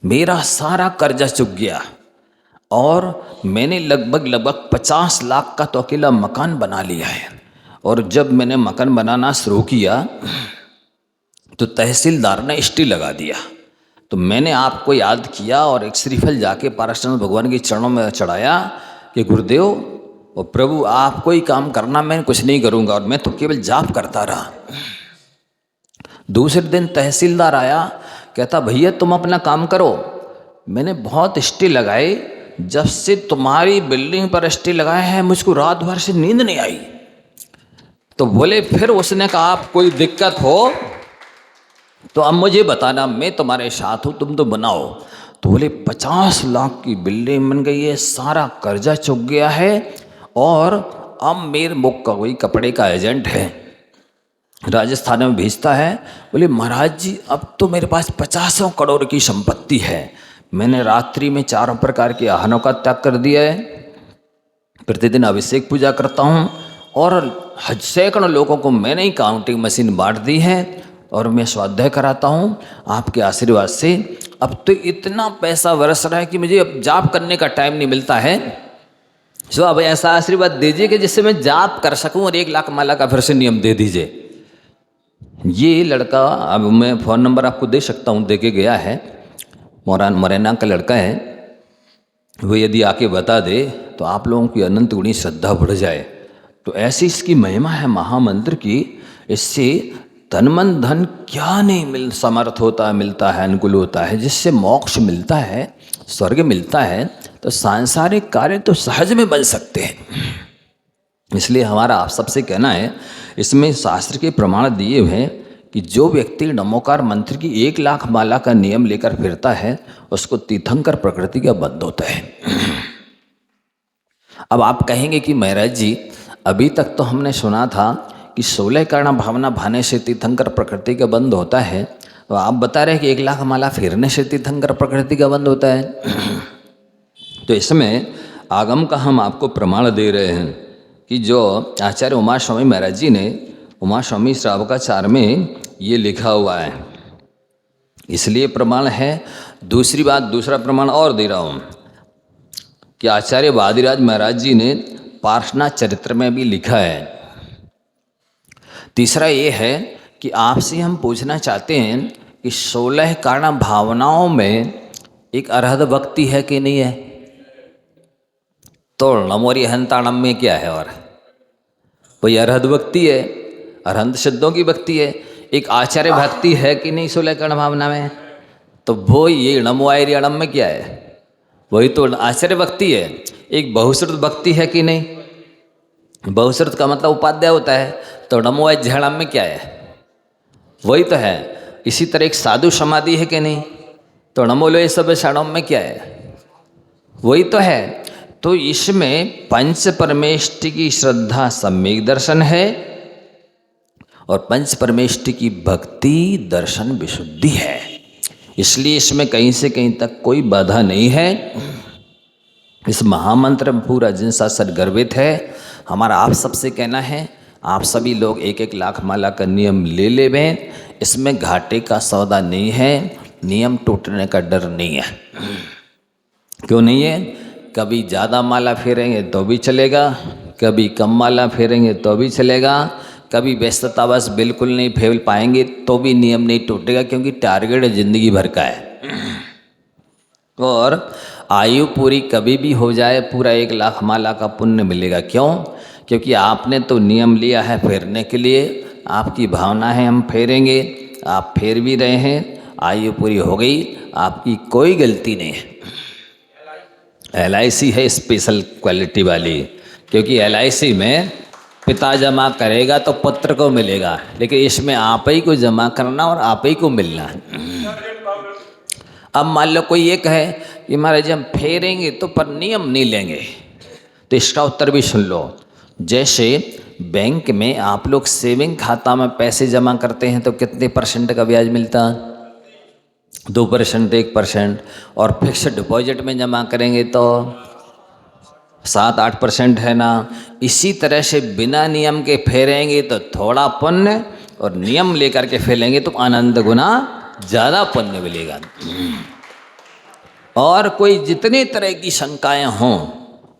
मेरा सारा कर्जा चुक गया, और मैंने लगभग 50 लाख का तो अकेला मकान बना लिया है। और जब मैंने मकान बनाना शुरू किया तो तहसीलदार ने स्टे लगा दिया। तो मैंने आपको याद किया और एक श्रीफल जाके पारसनाथ भगवान के चरणों में चढ़ाया कि गुरुदेव और प्रभु आप कोई काम करना, मैं कुछ नहीं करूँगा, और मैं तो केवल जाप करता रहा। दूसरे दिन तहसीलदार आया, कहता भैया तुम अपना काम करो, मैंने बहुत स्टे लगाए, जब से तुम्हारी बिल्डिंग पर स्टे लगाए हैं मुझको रात भर से नींद नहीं आई। तो बोले फिर उसने कहा आप कोई दिक्कत हो तो अब मुझे बताना, मैं तुम्हारे साथ हूँ, तुम तो बनाओ। तो बोले 50 लाख की बिल्डिंग बन गई है, सारा कर्जा चुक गया है, और अब मेरे मुख का कोई कपड़े का एजेंट है, राजस्थान में भेजता है। बोले महाराज जी अब तो मेरे पास 50 करोड़ की संपत्ति है, मैंने रात्रि में 4 प्रकार के आहारों का त्याग कर दिया है, प्रतिदिन अभिषेक पूजा करता हूँ, और सैकड़ों लोगों को मैंने ही काउंटिंग मशीन बांट दी है, और मैं स्वाध्याय कराता हूँ आपके आशीर्वाद से। अब तो इतना पैसा बरस रहा है कि मुझे अब जाप करने का टाइम नहीं मिलता है। सो अब ऐसा आशीर्वाद दीजिए कि जिससे मैं जाप कर सकूं, और 1 लाख माला का फिर से नियम दे दीजिए। ये लड़का, अब मैं फ़ोन नंबर आपको दे सकता हूँ, दे के गया है, मोरैना का लड़का है, वो यदि आके बता दे तो आप लोगों की अनंत गुणी श्रद्धा बढ़ जाए। तो ऐसी इसकी महिमा है महामंत्र की, इससे तन मन धन क्या नहीं समर्थ होता, मिलता है, अनुकूल होता है, जिससे मोक्ष मिलता है, स्वर्ग मिलता है, तो सांसारिक कार्य तो सहज में बन सकते हैं। इसलिए हमारा आप सबसे कहना है, इसमें शास्त्र के प्रमाण दिए हुए हैं कि जो व्यक्ति नमोकार मंत्र की 1 लाख माला का नियम लेकर फिरता है उसको तीर्थंकर प्रकृति का बंध होता है। अब आप कहेंगे कि महाराज जी अभी तक तो हमने सुना था कि 16 कर्ण भावना भाने से तीर्थंकर प्रकृति का बंध होता है, तो आप बता रहे हैं कि 1 लाख माला फेरने से तीर्थंकर प्रकृति का बंध होता है। तो इसमें आगम का हम आपको प्रमाण दे रहे हैं कि जो आचार्य उमा स्वामी महाराज जी ने उमा स्वामी श्रावकाचार में ये लिखा हुआ है, इसलिए प्रमाण है। दूसरी बात, दूसरा प्रमाण और दे रहा हूँ कि आचार्य वादिराज महाराज जी ने पार्श्वनाथ चरित्र में भी लिखा है। तीसरा ये है कि आपसे हम पूछना चाहते हैं कि 16 कारण भावनाओं में एक अरहद भक्ति है कि नहीं है? तो नमोरी हंताणम में क्या है? और कोई अरहद भक्ति है, अरहंत शब्दों की भक्ति है। एक आचार्य भक्ति है कि नहीं 16 कर्ण भावना में? तो वो ये नमो आयरियणम में क्या है? वही तो आचार्य भक्ति है। एक बहुश्रुत भक्ति है कि नहीं? बहुश्रुत का मतलब उपाध्याय होता है, तो नमो झड़म में क्या है? वही तो है। इसी तरह एक साधु समाधि है कि नहीं? तो नमो लो सब षणम में क्या है? वही तो है। तो इसमें पंच परमेष्टि की श्रद्धा सम्यक दर्शन है, और पंच परमेष्टि की भक्ति दर्शन विशुद्धि है। इसलिए इसमें कहीं से कहीं तक कोई बाधा नहीं है। इस महामंत्र में पूरा जिन शास्त्र गर्भित है। हमारा आप सबसे कहना है, आप सभी लोग 1-1 लाख माला का नियम ले लेवें। इसमें घाटे का सौदा नहीं है, नियम टूटने का डर नहीं है। क्यों नहीं है? कभी ज़्यादा माला फेरेंगे तो भी चलेगा, कभी कम माला फेरेंगे तो भी चलेगा, कभी व्यस्ततावश बिल्कुल नहीं फेल पाएंगे तो भी नियम नहीं टूटेगा, क्योंकि टारगेट ज़िंदगी भर का है। और आयु पूरी कभी भी हो जाए, पूरा 1 लाख माला का पुण्य मिलेगा। क्यों? क्योंकि आपने तो नियम लिया है फेरने के लिए, आपकी भावना है हम फेरेंगे, आप फेर भी रहे हैं, आयु पूरी हो गई, आपकी कोई गलती नहीं है। LIC है स्पेशल क्वालिटी वाली, क्योंकि LIC में पिता जमा करेगा तो पुत्र को मिलेगा, लेकिन इसमें आप ही को जमा करना और आप ही को मिलना है। अब मान लो कोई ये कहे कि महाराज हम फेरेंगे तो पर नियम नहीं लेंगे, तो इसका उत्तर भी सुन लो। जैसे बैंक में आप लोग सेविंग खाता में पैसे जमा करते हैं तो कितने % का ब्याज मिलता? 2%, 1%। और फिक्स्ड डिपॉजिट में जमा करेंगे तो 7-8% है ना। इसी तरह से बिना नियम के फेरेंगे तो थोड़ा पुण्य, और नियम लेकर के फेरेंगे तो अनंत गुना ज़्यादा पुण्य मिलेगा। और कोई जितने तरह की शंकाएं हों,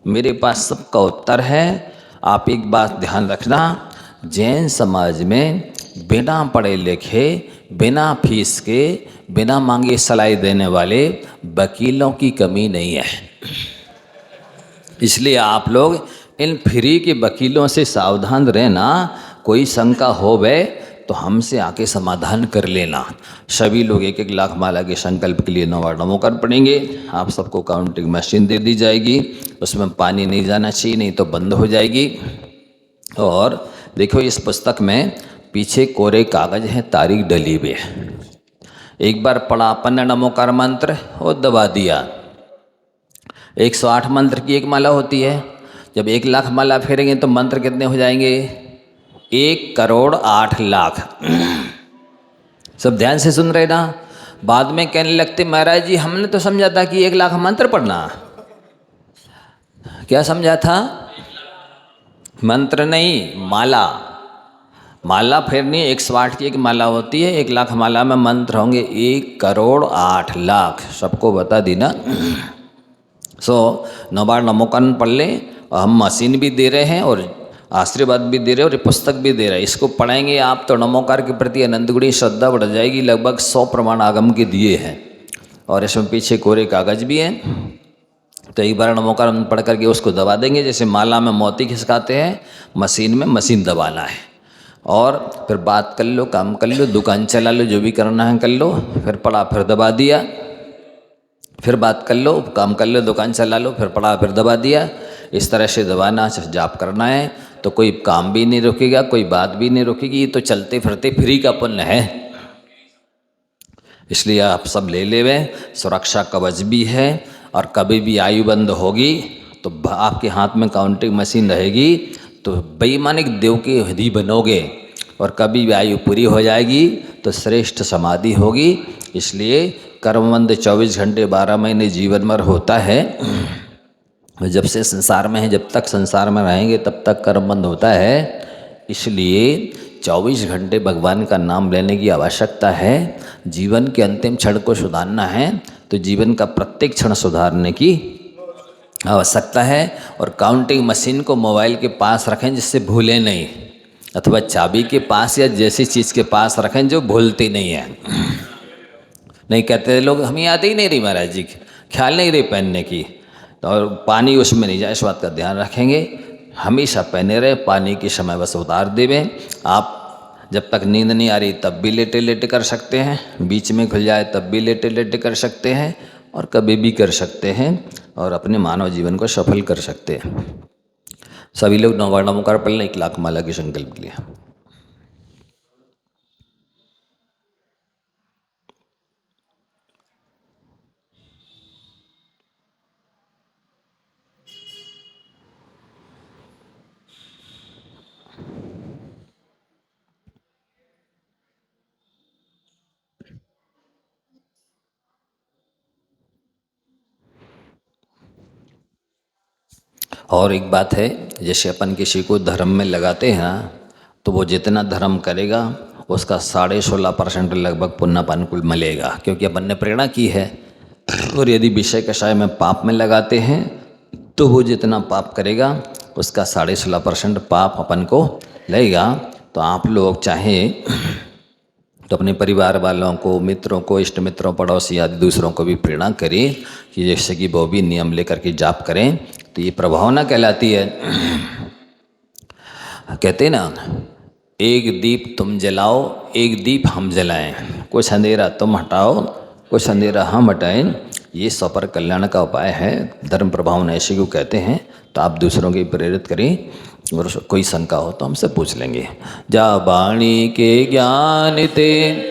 मेरे पास सबका उत्तर है। आप एक बात ध्यान रखना, जैन समाज में बिना पढ़े लिखे, बिना फीस के, बिना मांगे सलाह देने वाले वकीलों की कमी नहीं है। इसलिए आप लोग इन फ्री के वकीलों से सावधान रहना। कोई शंका हो गए तो हमसे आके समाधान कर लेना। सभी लोग 1-1 लाख माला के संकल्प के लिए 9 बार नमो कर पड़ेंगे। आप सबको काउंटिंग मशीन दे दी जाएगी, उसमें पानी नहीं जाना चाहिए, नहीं तो बंद हो जाएगी। और देखो इस पुस्तक में पीछे कोरे कागज हैं, तारीख डली हुई है। एक बार पढ़ा अपन ने नमोकार मंत्र और दबा दिया। 108 मंत्र की एक माला होती है। जब 1 लाख माला फेरेंगे तो मंत्र कितने हो जाएंगे? 1,08,00,000। सब ध्यान से सुन रहे ना? बाद में कहने लगते महाराज जी हमने तो समझा था कि 1 लाख मंत्र पढ़ना। क्या समझा था? मंत्र नहीं, माला। माला फेरनी 108 की एक माला होती है। 1 लाख माला में मंत्र होंगे 1,08,00,000। सबको बता दी ना। 9 बार नमोकरण पढ़ लें। और हम मशीन भी दे रहे हैं और आशीर्वाद भी दे रहे हैं और ये पुस्तक भी दे रहे हैं। इसको पढ़ेंगे आप तो नमोकार के प्रति अनंतगुणी श्रद्धा बढ़ जाएगी। लगभग 100 प्रमाण आगम के दिए हैं और इसमें पीछे कोरे कागज भी हैं। तो एक बार नमोकार पढ़ करके उसको दबा देंगे। जैसे माला में मोती खिसकाते हैं, मशीन में मशीन दबाना है। और फिर बात कर लो, काम कर लो, दुकान चला लो, जो भी करना है कर लो। फिर पढ़ा, फिर दबा दिया। फिर बात कर लो, काम कर लो, दुकान चला लो, फिर पढ़ा, फिर दबा दिया। इस तरह से दबाना, जाप करना है तो कोई काम भी नहीं रुकेगा, कोई बात भी नहीं रुकेगी। तो चलते फिरते फ्री का पुण्य है। इसलिए आप सब ले लेवे। सुरक्षा कवच भी है और कभी भी आयु बंद होगी तो आपके हाथ में काउंटिंग मशीन रहेगी तो बेईमानिक देव के हृदय बनोगे। और कभी भी आयु पूरी हो जाएगी तो श्रेष्ठ समाधि होगी। इसलिए कर्मबंध 24 घंटे 12 महीने जीवन भर होता है। जब से संसार में है, जब तक संसार में रहेंगे तब तक कर्मबंध होता है। इसलिए 24 घंटे भगवान का नाम लेने की आवश्यकता है। जीवन के अंतिम क्षण को सुधारना है तो जीवन का प्रत्येक क्षण सुधारने की आवश्यकता है। और काउंटिंग मशीन को मोबाइल के पास रखें जिससे भूलें नहीं, अथवा चाबी के पास या जैसी चीज़ के पास रखें जो भूलती नहीं है। नहीं कहते लोग हमें याद ही नहीं रही महाराज जी, ख्याल नहीं रही पहनने की, और पानी उसमें नहीं जाए, इस बात का ध्यान रखेंगे। हमेशा पहने रहे, पानी के समय बस उतार देवें। आप जब तक नींद नहीं आ रही तब भी लेटे लेटे कर सकते हैं, बीच में खुल जाए तब भी लेटे लेटे कर सकते हैं, और कभी भी कर सकते हैं और अपने मानव जीवन को सफल कर सकते हैं। सभी लोग 9 बार नमोकार पढ़ लें 1 लाख माला के संकल्प के लिए। और एक बात है, जैसे अपन किसी को धर्म में लगाते हैं तो वो जितना धर्म करेगा उसका 16.5% लगभग पुण्यपान कुल मिलेगा, क्योंकि अपन ने प्रेरणा की है। और यदि विषय कषाय में पाप में लगाते हैं तो वो जितना पाप करेगा उसका 16.5% पाप अपन को लगेगा। तो आप लोग चाहें तो अपने परिवार वालों को, मित्रों को, इष्ट मित्रों, पड़ोसी आदि दूसरों को भी प्रेरणा करें कि जैसे कि वो भी नियम लेकर के जाप करें। तो ये प्रभावना कहलाती है। कहते हैं ना एक दीप तुम जलाओ, एक दीप हम जलाएं, कुछ अंधेरा तुम हटाओ, कुछ अंधेरा हम हटाएं। ये सपर कल्याण का उपाय है। धर्म प्रभाव ऐसे को कहते हैं। तो आप दूसरों की प्रेरित करें, और कोई शंका हो तो हमसे पूछ लेंगे। जा वाणी के ज्ञान ते